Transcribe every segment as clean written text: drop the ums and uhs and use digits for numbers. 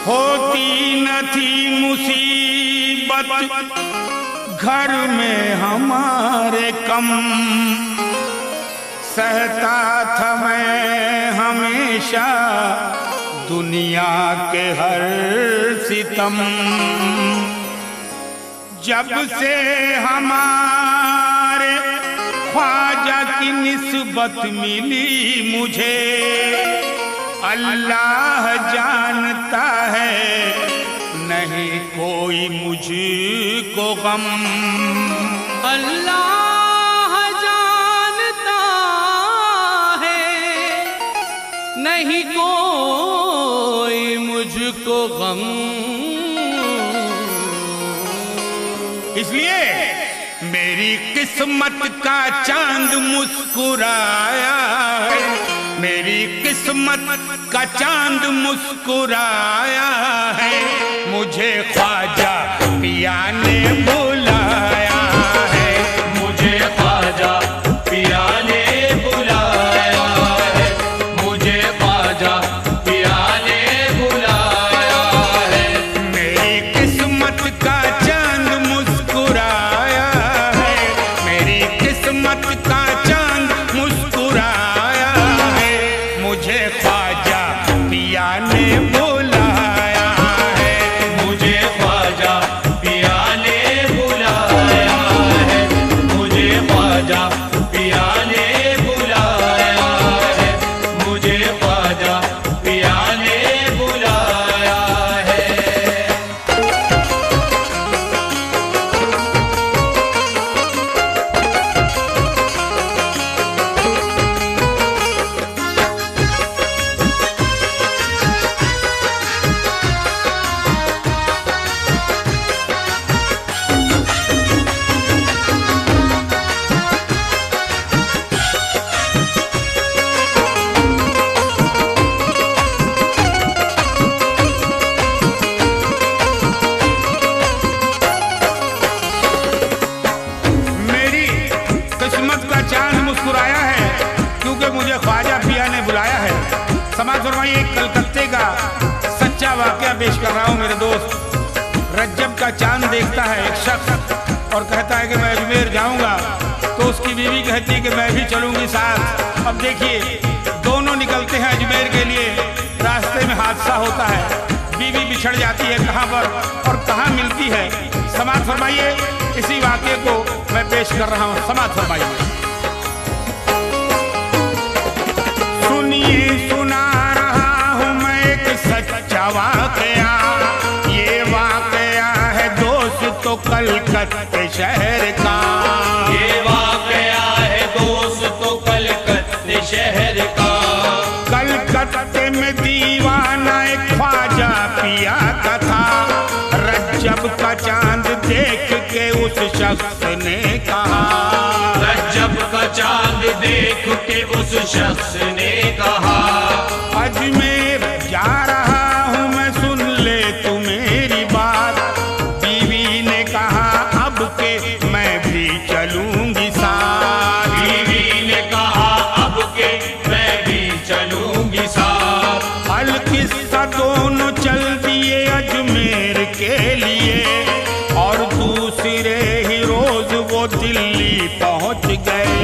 होती न थी मुसीबत घर में हमारे कम, सहता था मैं हमेशा दुनिया के हर सितम। जब से हमारे ख्वाजा की निस्बत मिली मुझे, अल्लाह जानता है नहीं कोई मुझको गम। अल्लाह जानता है नहीं कोई मुझको गम। इसलिए मेरी किस्मत का चांद मुस्कुराया है, मेरी किस्मत का चांद मुस्कुराया है, मुझे ख्वाजा पिया ने बुलाया है, मुझे ख्वाजा पिया ने बुलाया है, मुझे ख्वाजा पिया ने बुलाया है। मेरी किस्मत का चांद मुस्कुराया है, मेरी किस्मत का चांद मुस्कुराया है, मुझे ख्वाजा पिया ने बुलाया है, मुझे ख्वाजा पिया ने बुलाया है, मुझे ख्वाजा पिया ने बुलाया है, मुझे ख्वाजा पिया ने बुलाया है। मेरी किस्मत का चांद मुस्कुराया है क्योंकि मुझे ख्वाजा पिया ने बुलाया है। समाज फरमाइए, एक कलकत्ते का सच्चा वाकया पेश कर रहा हूँ मेरे दोस्त। रज्जब का चांद देखता है एक शख्स और कहता है कि मैं अजमेर जाऊंगा, तो उसकी बीवी कहती है कि मैं भी चलूंगी साथ। अब देखिए, दोनों निकलते हैं अजमेर के लिए, रास्ते में हादसा होता है, बीवी बिछड़ जाती है कहाँ पर और कहाँ मिलती है। समाज फरमाइए, इसी वाक्य को मैं पेश कर रहा हूँ। समाज फरमाइए, सुनिए सुना रहा हूँ मैं एक सच्चा वाकया। ये वाकया है दोस्तों कलकत्ते शहर का, ये वाकया है दोस्तों कलकत्ते शहर का। कलकत्ते में दीवाना एक ख्वाजा पिया का था। रज्जब का चांद देख के उस शख्स ने कहा, रज्जब का चांद देख के उस शख्स ने कहा, अजमेर जा रहा हूँ मैं, सुन ले तू मेरी बात। बीवी ने कहा अब के मैं भी चलूंगी साथ, बीवी ने कहा अब के मैं भी चलूंगी साथ। अल किस्सा दोनों चल दिए अजमेर के लिए और दूसरे ही रोज वो दिल्ली पहुंच गए,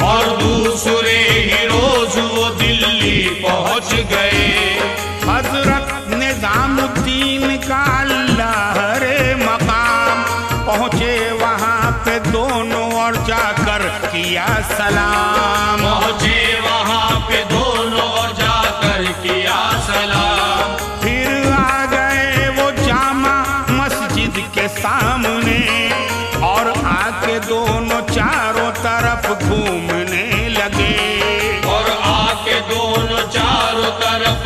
और दूसरे ही रोज वो दिल्ली पहुंच गए। हजरत निजामुद्दीन का अल्लाह रे मकाम पहुंचे वहां पे दोनों और जाकर किया सलाम, पहुंचे वहां पे दोनों और जाकर किया सलाम। फिर आ गए वो जामा मस्जिद के सामने और आके दोनों चारों तरफ घूमने लगे, और आके दोनों चारों तरफ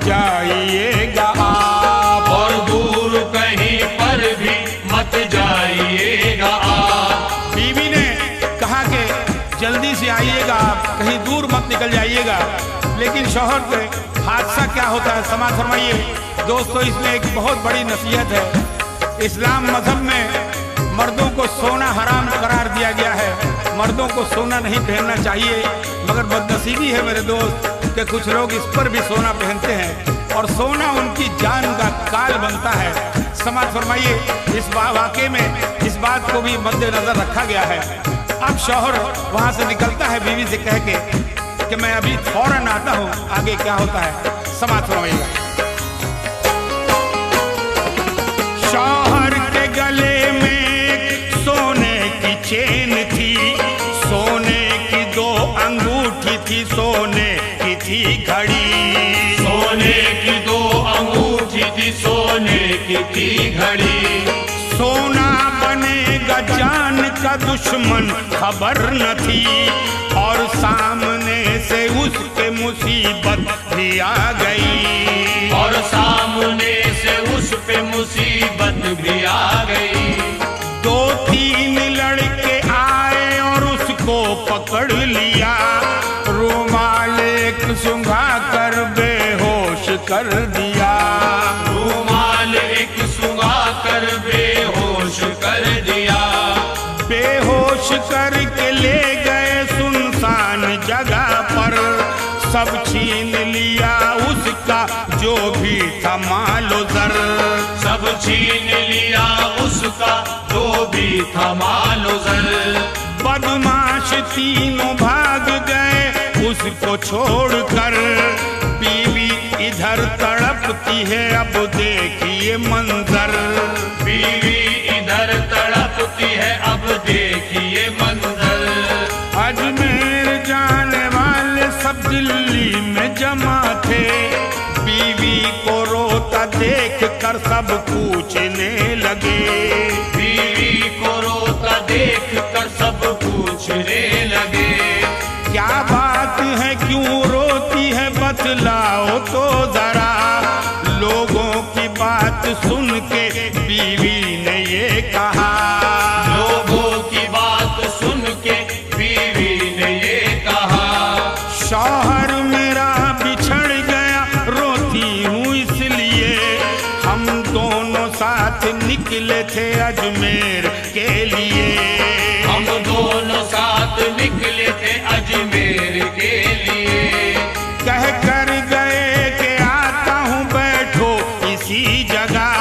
जाइएगा आप, और दूर कहीं पर भी मत जाइएगा आप। बीवी ने कहा कि जल्दी से आइएगा आप, कहीं दूर मत निकल जाइएगा। लेकिन शौहर के हादसा क्या होता है समाज फरमाइए। दोस्तों, इसमें एक बहुत बड़ी नसीहत है। इस्लाम मजहब में मर्दों को सोना हराम करार दिया गया है, मर्दों को सोना नहीं पहनना चाहिए। मगर बदनसीबी है मेरे दोस्त कि कुछ लोग इस पर भी सोना पहनते हैं और सोना उनकी जान का काल बनता है। समाज फरमाइए, इस वाक़े में इस बात को भी मद्देनजर रखा गया है। अब शौहर वहाँ से निकलता है बीवी से कह के कि मैं अभी फौरन आता हूँ। आगे क्या होता है समाज फरमाइएगा। शौहर के गले में सोने की चेन थी, सोने की 2 अंगूठी थी, सोने की थी घड़ी, सोने की 2 अंगूठी थी, सोने की थी घड़ी। सोना बनेगा जान का दुश्मन खबर न थी, और सामने से उसके मुसीबत भी आ गई, और सामने से उस पे मुसीबत भी आ गई। 2-3 लड़के आए और उसको पकड़ लिया, रुमाल एक सुंघा कर बेहोश कर दिया, रुमाल एक सुंघा कर बेहोश कर दिया। बेहोश करके ले गए सुनसान जगह पर, सब छीन लिया उसका जो भी था मालो जर, सब छीन लिया उसका जो भी था मालो जर। बदमाश तीनों भाग गए उसको छोड़कर, बीवी इधर तड़पती है अब देखिए मंजर, बीवी इधर तड़पती है अब देखिए मंजर। अजमेर जाने वाले सब दिल्ली में जमा थे, बीवी को रोता देख कर सब पूछने लगे, बीवी को रोता देख कर सब पूछने लगे। क्या बात है क्यों रोती है बतलाओ तो जरा, लोगों की बात सुन के बीवी ने ये कहा, लोगों की बात सुन के बीवी ने ये कहा। शौहर मेरा बिछड़ गया रोती हूँ इसलिए, हम दोनों साथ निकले थे अजमेर के लिए, हम दोनों साथ निकले थे अजमेर के लिए। कह कर गए कि आता हूँ बैठो इसी जगह,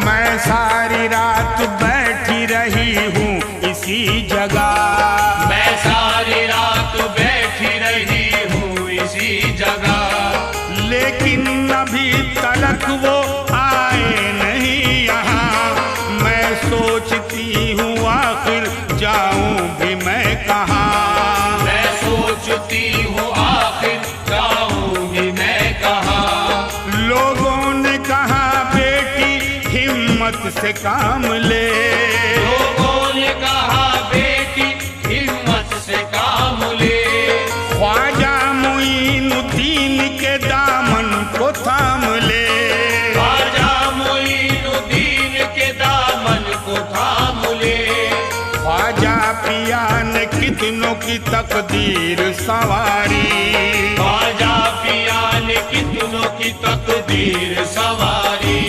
मैं सारी रात बैठी रही हूँ इसी जगह, मैं सारी रात बैठी रही हूँ इसी जगह। लेकिन अभी तलक वो आए नहीं यहाँ, मैं सोचती हूँ आखिर जाऊँ भी मैं कहाँ, मैं सोचती हूँ आखिर जाऊँगी मैं कहाँ। लोगों ने कहा बेटी हिम्मत से काम ले, लोगों ने कहा बेटी हिम्मत से काम ले, ख्वाजा मुईनुद्दीन के दामन को थाम ले, ख्वाजा मुईनुद्दीन के दामन को थाम ले। ख्वाजा पिया ने कितनों की तकदीर सवारी, ख्वाजा पिया ने कितनों की तकदीर सवारी,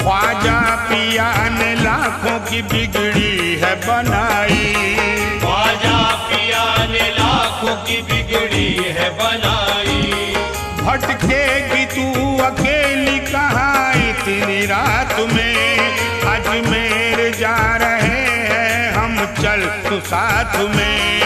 ख्वाजा पिया ने लाखों की बिगड़ी है बनाई, ख्वाजा पिया ने लाखों की बिगड़ी है बनाई। भटकेगी तू अकेली कहाँ इतनी रात में, अजमेर जा रहे हैं हम चल तू साथ में,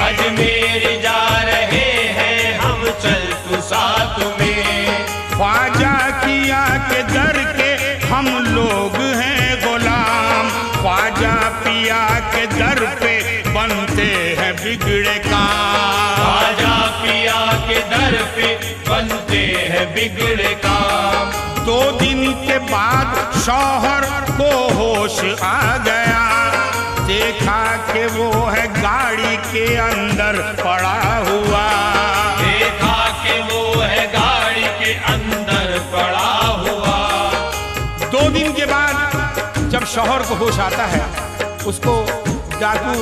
अजमेर जा रहे हैं हम चल तू साथ में। ख्वाजा किया के दर के हम लोग हैं गुलाम, ख्वाजा पिया के दर पे बनते हैं बिगड़े काम, ख्वाजा पिया के दर पे बनते हैं बिगड़े काम। 2 दिन के बाद शौहर को होश आ गया, देखा कि वो है गाड़ी के अंदर पड़ा हुआ, देखा कि वो है गाड़ी के अंदर 2 दिन के बाद जब शौहर को होश आता है, उसको डाकू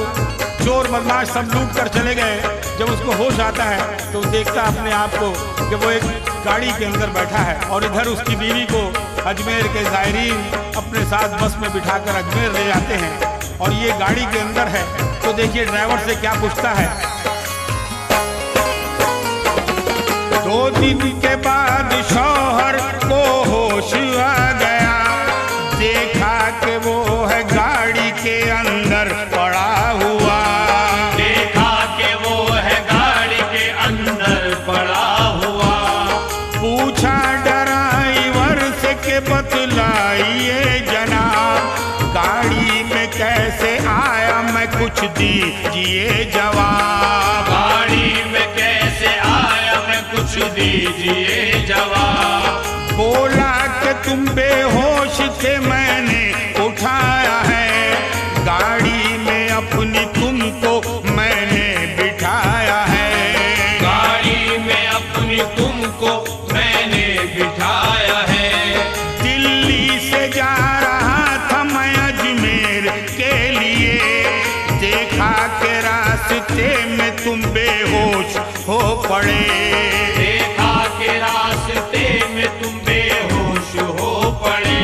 चोर बदमाश सब लूट कर चले गए। जब उसको होश आता है तो देखता अपने आप को कि वो एक गाड़ी के अंदर बैठा है और इधर उसकी बीवी को अजमेर के ज़ायरीन अपने साथ बस में बिठाकर अजमेर ले जाते हैं और ये गाड़ी के अंदर है। तो देखिए ड्राइवर से क्या पूछता है। 2 दिन के बाद शौहर को होश आ गया, देखा कि वो है गाड़ी के अंदर पड़ा हुआ। देखा कि वो है गाड़ी के अंदर पड़ा हुआ। पूछा ड्राइवर से कि बतलाइए जनाब, गाड़ी में कैसे आया, मैं कुछ दीजिए जवाब। गाड़ी में कैसे आया, मैं कुछ दीजिए जवाब। बोला कि तुम बेहोश थे, मैंने उठाया है, गाड़ी में अपनी तुमको मैंने बिठाया है। गाड़ी में अपनी तुमको मैंने बिठाया है। दिल्ली से जा रहा था मैं अजमेर के लिए, देखा कि रास्ते में तुम बेहोश हो पड़े। देखा कि रास्ते में तुम बेहोश हो पड़े।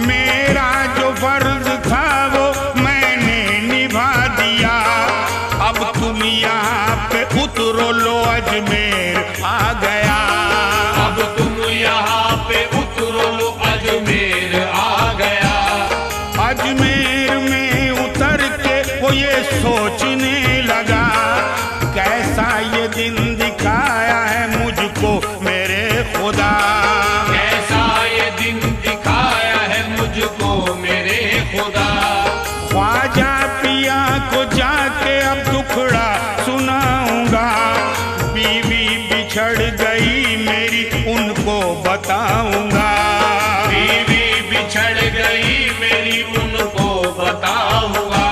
मेरा जो फर्ज था वो मैंने निभा दिया, अब तुम यहाँ पे उतरो, लो अजमेर आ गया। अब तुम यहाँ पे उतरो, लो अजमेर आ गया। अजमेर में उतर के वो ये सोचने लगा, कैसा ये दिन दिखाया है मुझको मेरे खुदा। कैसा ये दिन दिखाया है मुझको मेरे खुदा। ख्वाजा पिया को जाके अब दुखड़ा सुनाऊंगा, बीवी बिछड़ गई मेरी उनको बताऊंगा। बीवी बिछड़ गई मेरी उनको बताऊंगा।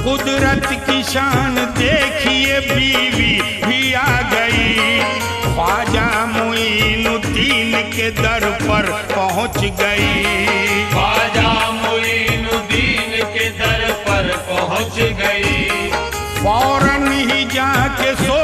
कुदरत की शान देखिए, बीवी भी आ गई, ख्वाजा मुईनुद्दीन के दर पर पहुंच गई। ख्वाजा मुईनुद्दीन के दर पर पहुंच गई। फौरन ही जाके सो